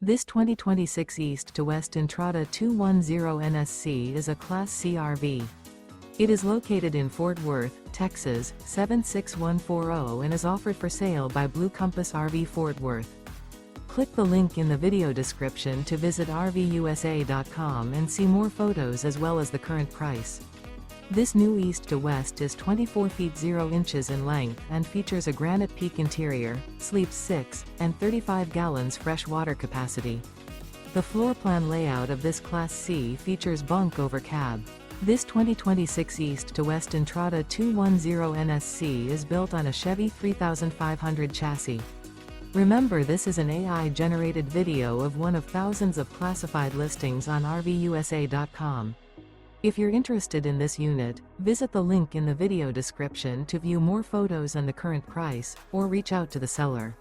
This 2026 East to West Entrada 210 NSC is a Class C RV. It is located in Fort Worth, Texas, 76140 and is offered for sale by Blue Compass RV Fort Worth. Click the link in the video description to visit RVUSA.com and see more photos as well as the current price. This new East to West is 24 feet 0 inches in length and features a Granite Peak interior, sleeps 6, and 35 gallons fresh water capacity. The floor plan layout of this Class C features Bunk Over Cab. This 2026 East to West Entrada 210 NSC is built on a Chevy 3500 chassis. Remember, this is an AI-generated video of one of thousands of classified listings on RVUSA.com. If you're interested in this unit, visit the link in the video description to view more photos and the current price, or reach out to the seller.